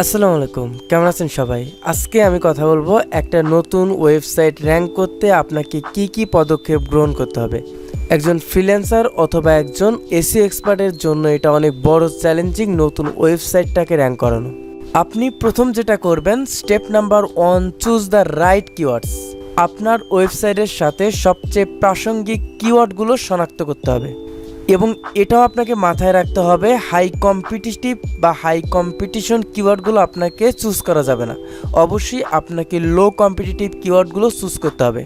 আসসালামু আলাইকুম, কেমন আছেন সবাই? আজকে আমি কথা বলবো একটা নতুন ওয়েবসাইট র্যাঙ্ক করতে আপনাকে কি কি পদক্ষেপ গ্রহণ করতে হবে। একজন ফ্রিল্যান্সার অথবা একজন এসইও এক্সপার্টের জন্য এটা অনেক বড় চ্যালেঞ্জিং নতুন ওয়েবসাইটটাকে র্যাঙ্ক করানো। আপনি প্রথম যেটা করবেন, step number 1, choose the right keywords. আপনার ওয়েবসাইটের সাথে সবচেয়ে প্রাসঙ্গিক কিওয়ার্ডগুলো শনাক্ত করতে হবে এবং এটাও আপনাকে মাথায় রাখতে হবে হাই কম্পিটিটিভ বা হাই কম্পিটিশন কিওয়ার্ডগুলো আপনাকে চুজ করা যাবে না। অবশ্যই আপনাকে লো কম্পিটিটিভ কিওয়ার্ডগুলো চুজ করতে হবে।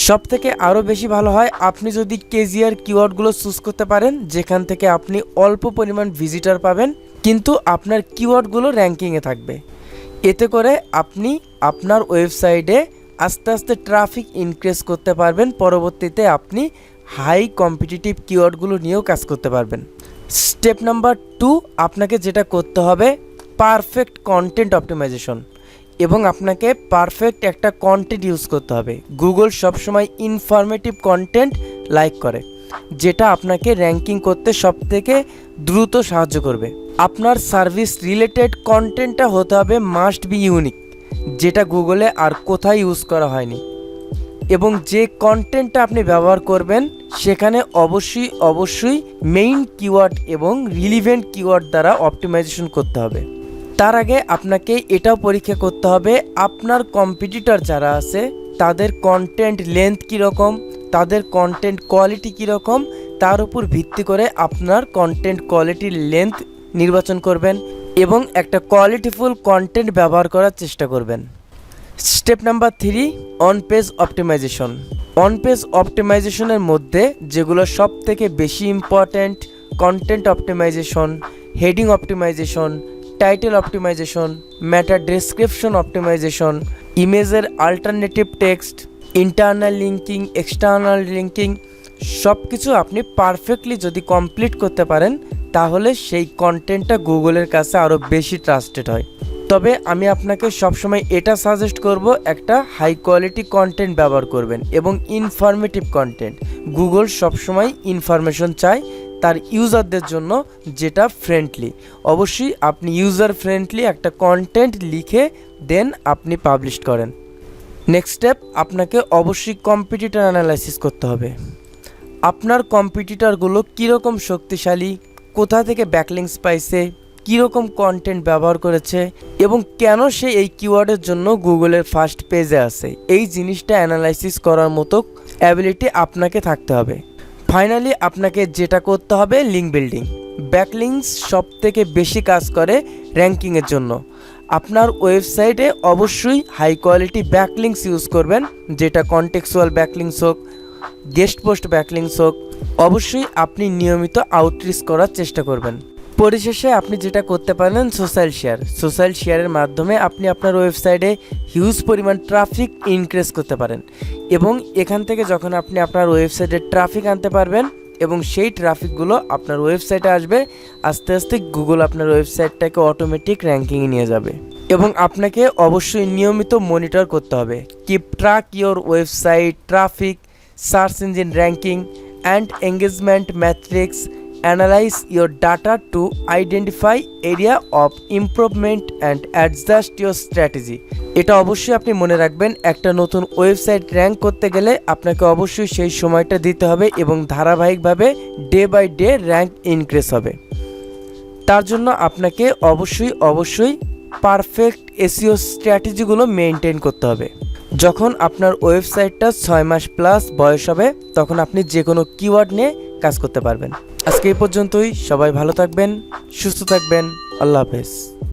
সব থেকে আরও বেশি ভালো হয় আপনি যদি কেজিআর কিওয়ার্ডগুলো চুজ করতে পারেন, যেখান থেকে আপনি অল্প পরিমাণ ভিজিটর পাবেন কিন্তু আপনার কিওয়ার্ডগুলো র্যাঙ্কিংয়ে থাকবে। এতে করে আপনি আপনার ওয়েবসাইটে আস্তে আস্তে ট্রাফিক ইনক্রিজ করতে পারবেন। পরবর্তীতে আপনি হাই কম্পিটিটিভ কিওয়ার্ডগুলো নিয়েও কাজ করতে পারবেন। স্টেপ নাম্বার 2, আপনাকে যেটা করতে হবে পারফেক্ট কন্টেন্ট অপটিমাইজেশন এবং আপনাকে পারফেক্ট একটা কন্টেন্ট ইউজ করতে হবে। গুগল সবসময় ইনফরমেটিভ কন্টেন্ট লাইক করে, যেটা আপনাকে র্যাঙ্কিং করতে সবথেকে দ্রুত সাহায্য করবে। আপনার সার্ভিস রিলেটেড কন্টেন্টটা হতে হবে মাস্ট বি ইউনিক, যেটা গুগলে আর কোথায় ইউজ করা হয়নি। এবং যে কন্টেন্টটা আপনি ব্যবহার করবেন সেখানে অবশ্যই মেইন কিওয়ার্ড এবং রিলিভেন্ট কিওয়ার্ড দ্বারা অপটিমাইজেশন করতে হবে। তার আগে আপনাকে এটাও পরীক্ষা করতে হবে আপনার কম্পিটিটর যারা আছে তাদের কন্টেন্ট লেন্থ কীরকম, তাদের কন্টেন্ট কোয়ালিটি কীরকম, তার উপর ভিত্তি করে আপনার কন্টেন্ট কোয়ালিটির লেন্থ নির্বাচন করবেন এবং একটা কোয়ালিটিফুল কন্টেন্ট ব্যবহার করার চেষ্টা করবেন। Step number 3, on page optimization. On page অপটিমাইজেশনের মধ্যে যেগুলো সব থেকে বেশি important, content optimization, heading optimization, title optimization, meta description optimization, ইমেজের alternative text, internal linking, external linking, সব কিছু আপনি পারফেক্টলি যদি কমপ্লিট করতে পারেন তাহলে সেই কন্টেন্টটা গুগলের কাছে আরও বেশি ট্রাস্টেড হয়। তবে আমি আপনাকে সবসময় এটা সাজেস্ট করব, একটা হাই কোয়ালিটি কন্টেন্ট ব্যবহার করবেন এবং ইনফরমেটিভ কন্টেন্ট। গুগল সবসময় ইনফরমেশন চায় তার ইউজারদের জন্য, যেটা ফ্রেন্ডলি। অবশ্যই আপনি ইউজার ফ্রেন্ডলি একটা কন্টেন্ট লিখে দেন আপনি পাবলিশ করেন। নেক্সট স্টেপ, আপনাকে অবশ্যই কম্পিটিটর অ্যানালাইসিস করতে হবে। আপনার কম্পিটিটরগুলো কীরকম শক্তিশালী, কোথা থেকে ব্যাকলিংস পাইছে, কীরকম কন্টেন্ট ব্যবহার করেছে এবং কেন সে এই কিওয়ার্ডের জন্য গুগলের ফার্স্ট পেজে আছে, এই জিনিসটা অ্যানালাইসিস করার মতো অ্যাবিলিটি আপনাকে থাকতে হবে। ফাইনালি আপনাকে যেটা করতে হবে লিঙ্ক বিল্ডিং। ব্যাকলিংস সব থেকে বেশি কাজ করে র্যাঙ্কিংয়ের জন্য। আপনার ওয়েবসাইটে অবশ্যই হাই কোয়ালিটি ব্যাকলিংস ইউজ করবেন, যেটা কনটেক্সুয়াল ব্যাকলিংস হোক, গেস্ট পোস্ট ব্যাকলিংস হোক। অবশ্যই আপনি নিয়মিত আউটরিচ করার চেষ্টা করবেন। পরিশেষে আপনি যেটা করতে পারেন সোশ্যাল শেয়ারের মাধ্যমে আপনি আপনার ওয়েবসাইটে হিউজ পরিমাণ ট্রাফিক ইনক্রিজ করতে পারেন এবং এখান থেকে যখন আপনি আপনার ওয়েবসাইটে ট্রাফিক আনতে পারবেন এবং সেই ট্রাফিকগুলো আপনার ওয়েবসাইটে আসবে, আস্তে আস্তে গুগল আপনার ওয়েবসাইটটাকে অটোমেটিক র্যাঙ্কিংয়ে নিয়ে যাবে। এবং আপনাকে অবশ্যই নিয়মিত মনিটর করতে হবে। Keep track your website traffic, search engine ranking and engagement matrix. Analyze your data to identify area of improvement and adjust your strategy. এটা অবশ্যই আপনি মনে রাখবেন, একটা নতুন ওয়েবসাইট র্যাঙ্ক করতে গেলে আপনাকে অবশ্যই সেই সময়টা দিতে হবে এবং ধারাবাহিকভাবে day by day rank increase হবে। তার জন্য আপনাকে অবশ্যই পারফেক্ট এসইও স্ট্র্যাটেজিগুলো মেনটেন করতে হবে। যখন আপনার ওয়েবসাইটটা 6 মাস প্লাস বয়স হবে তখন আপনি যে কোনো কিওয়ার্ড নিয়ে কাজ করতে পারবেন। আজকে এই পর্যন্তই। সবাই ভালো থাকবেন, সুস্থ থাকবেন। আল্লাহ হাফেজ।